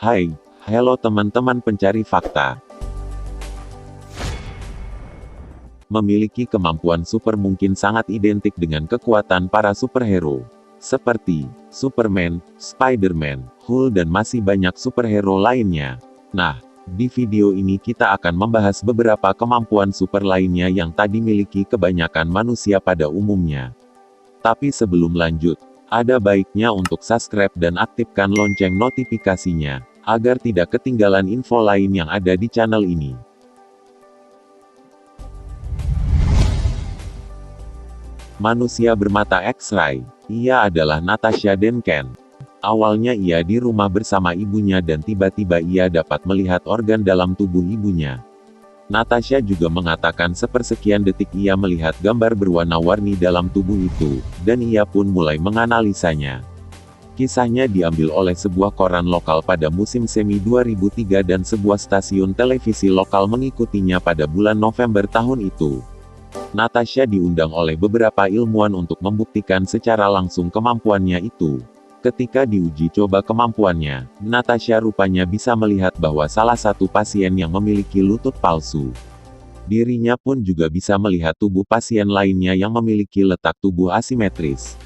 Hai, halo teman-teman pencari fakta. Memiliki kemampuan super mungkin sangat identik dengan kekuatan para superhero. Seperti Superman, Spider-Man, Hulk dan masih banyak superhero lainnya. Nah, di video ini kita akan membahas beberapa kemampuan super lainnya yang tak dimiliki kebanyakan manusia pada umumnya. Tapi sebelum lanjut, ada baiknya untuk subscribe dan aktifkan lonceng notifikasinya, agar tidak ketinggalan info lain yang ada di channel ini. Manusia bermata X-ray. Ia adalah Natasha Denken. Awalnya ia di rumah bersama ibunya dan tiba-tiba ia dapat melihat organ dalam tubuh ibunya. Natasha juga mengatakan sepersekian detik ia melihat gambar berwarna-warni dalam tubuh itu, dan ia pun mulai menganalisanya. Kisahnya diambil oleh sebuah koran lokal pada musim semi 2003 dan sebuah stasiun televisi lokal mengikutinya pada bulan November tahun itu. Natasha diundang oleh beberapa ilmuwan untuk membuktikan secara langsung kemampuannya itu. Ketika diuji coba kemampuannya, Natasha rupanya bisa melihat bahwa salah satu pasien yang memiliki lutut palsu. Dirinya pun juga bisa melihat tubuh pasien lainnya yang memiliki letak tubuh asimetris.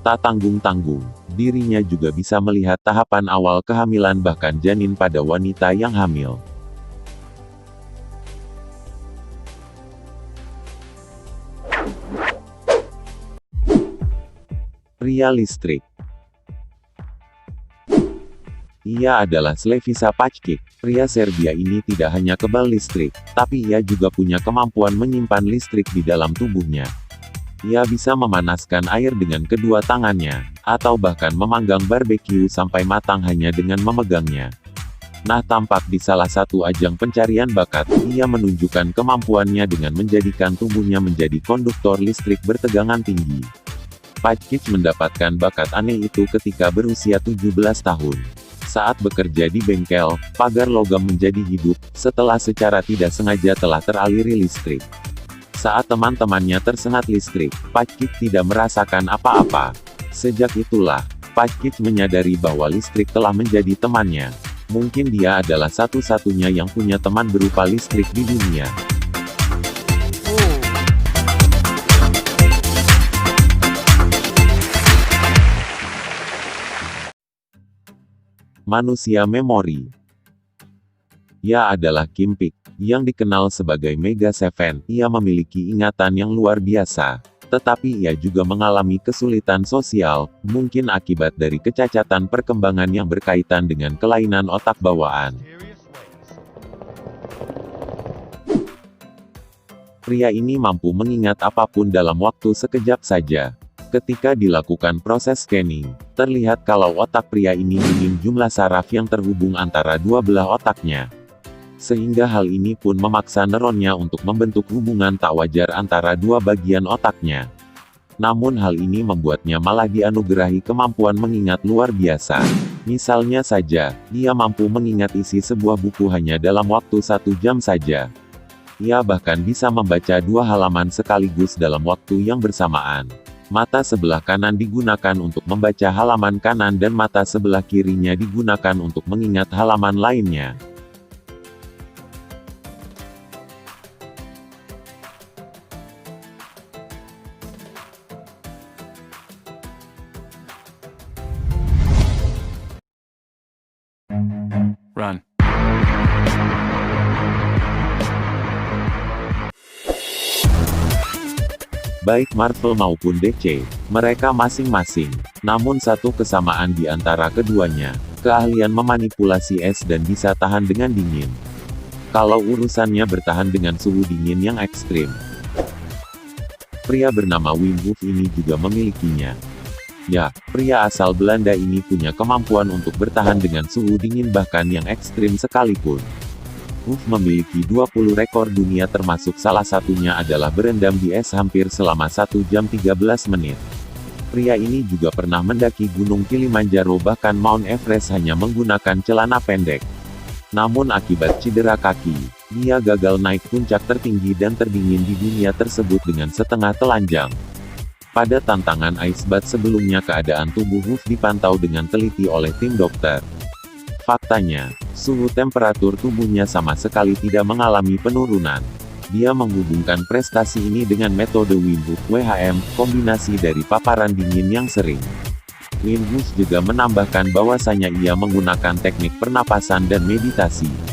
Tak tanggung-tanggung, dirinya juga bisa melihat tahapan awal kehamilan bahkan janin pada wanita yang hamil. Pria listrik. Ia adalah Slaviša Pačkić. Pria Serbia ini tidak hanya kebal listrik, tapi ia juga punya kemampuan menyimpan listrik di dalam tubuhnya. Ia bisa memanaskan air dengan kedua tangannya, atau bahkan memanggang barbeque sampai matang hanya dengan memegangnya. Nah, tampak di salah satu ajang pencarian bakat, ia menunjukkan kemampuannya dengan menjadikan tubuhnya menjadi konduktor listrik bertegangan tinggi. Pačkić mendapatkan bakat aneh itu ketika berusia 17 tahun. Saat bekerja di bengkel, pagar logam menjadi hidup, setelah secara tidak sengaja telah teraliri listrik. Saat teman-temannya tersengat listrik, Pačkić tidak merasakan apa-apa. Sejak itulah, Pačkić menyadari bahwa listrik telah menjadi temannya. Mungkin dia adalah satu-satunya yang punya teman berupa listrik di dunia. Manusia memori. Ia adalah Kim Peek, yang dikenal sebagai Mega Seven. Ia memiliki ingatan yang luar biasa, tetapi ia juga mengalami kesulitan sosial, mungkin akibat dari kecacatan perkembangan yang berkaitan dengan kelainan otak bawaan. Pria ini mampu mengingat apapun dalam waktu sekejap saja. Ketika dilakukan proses scanning, terlihat kalau otak pria ini minim jumlah saraf yang terhubung antara dua belah otaknya. Sehingga hal ini pun memaksa neuronnya untuk membentuk hubungan tak wajar antara dua bagian otaknya. Namun hal ini membuatnya malah dianugerahi kemampuan mengingat luar biasa. Misalnya saja, ia mampu mengingat isi sebuah buku hanya dalam waktu 1 jam saja. Ia bahkan bisa membaca 2 halaman sekaligus dalam waktu yang bersamaan. Mata sebelah kanan digunakan untuk membaca halaman kanan dan mata sebelah kirinya digunakan untuk mengingat halaman lainnya. Run. Baik Marvel maupun DC, mereka masing-masing. Namun satu kesamaan di antara keduanya, keahlian memanipulasi es dan bisa tahan dengan dingin. Kalau urusannya bertahan dengan suhu dingin yang ekstrim. Pria bernama Wim Hof ini juga memilikinya. Ya, pria asal Belanda ini punya kemampuan untuk bertahan dengan suhu dingin bahkan yang ekstrim sekalipun. Hof memiliki 20 rekor dunia termasuk salah satunya adalah berendam di es hampir selama 1 jam 13 menit. Pria ini juga pernah mendaki Gunung Kilimanjaro bahkan Mount Everest hanya menggunakan celana pendek. Namun akibat cedera kaki, dia gagal naik puncak tertinggi dan terdingin di dunia tersebut dengan setengah telanjang. Pada tantangan Ice Bath sebelumnya keadaan tubuh Hof dipantau dengan teliti oleh tim dokter. Faktanya, suhu temperatur tubuhnya sama sekali tidak mengalami penurunan. Dia menghubungkan prestasi ini dengan metode Wim Hof (WHM), kombinasi dari paparan dingin yang sering. Wim Hof juga menambahkan bahwasanya ia menggunakan teknik pernapasan dan meditasi.